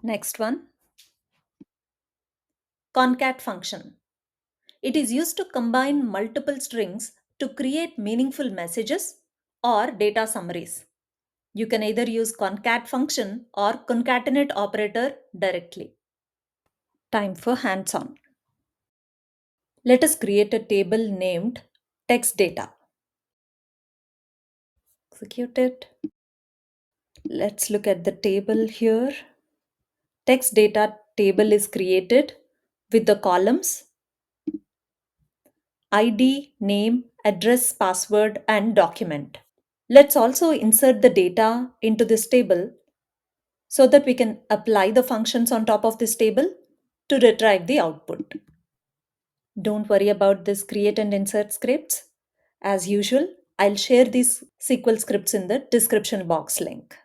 Next one, CONCAT function. It is used to combine multiple strings to create meaningful messages or data summaries. You can either use concat function or concatenate operator directly. Time for hands-on. Let us create a table named text data. Execute it. Let's look at the table here. Text data table is created with the columns ID, name, address, password, and document. Let's also insert the data into this table so that we can apply the functions on top of this table to retrieve the output. Don't worry about this create and insert scripts. As usual, I'll share these SQL scripts in the description box link.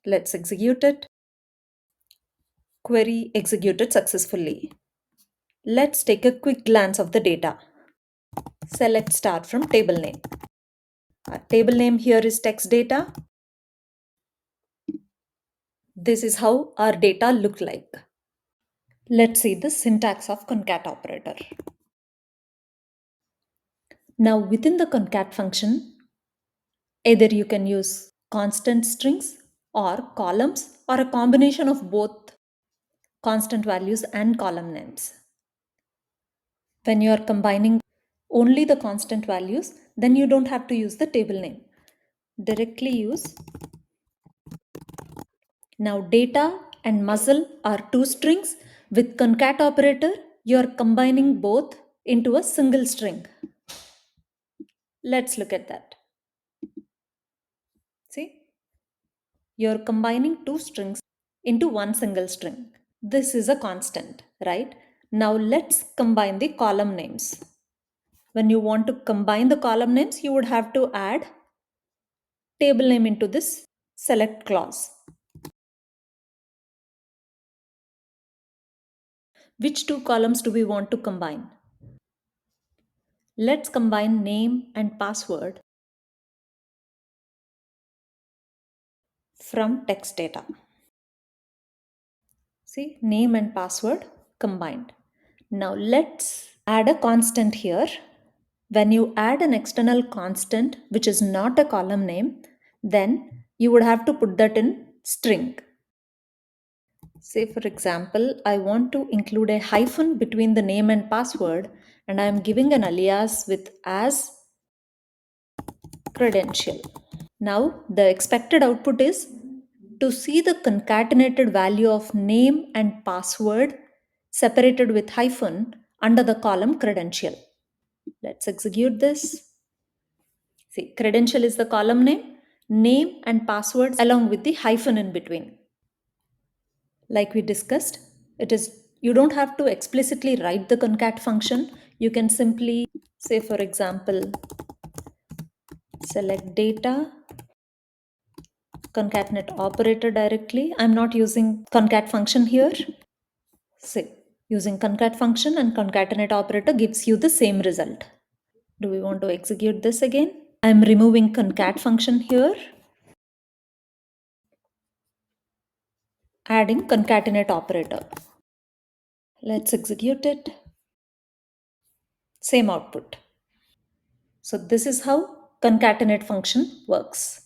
Let's execute it. Query executed successfully. Let's take a quick glance of the data. Select start from table name. Our table name here is text data. This is how our data look like. Let's see the syntax of concat operator. Now within the concat function, either you can use constant strings or columns or a combination of both constant values and column names. When you are combining only the constant values, then you don't have to use the table name. Directly use. Now data and muzzle are two strings. With concat operator, you are combining both into a single string. Let's look at that. See, you're combining two strings into one single string. This is a constant, right? Now let's combine the column names. When you want to combine the column names, you would have to add table name into this select clause. Which two columns do we want to combine? Let's combine name and password from text data. See, name and password combined. Now let's add a constant here. When you add an external constant which is not a column name, then you would have to put that in string. Say for example, I want to include a hyphen between the name and password, and I am giving an alias with as credential. Now the expected output is to see the concatenated value of name and password separated with hyphen under the column credential. Let's execute this. See, credential is the column name and password along with the hyphen in between. Like we discussed, you don't have to explicitly write the concat function. You can simply say, for example, select data, concatenate operator directly. I'm not using concat function here. Say, using concat function and concatenate operator gives you the same result. Do we want to execute this again? I'm removing concat function here, adding concatenate operator. Let's execute it. Same output. So this is how concatenate function works.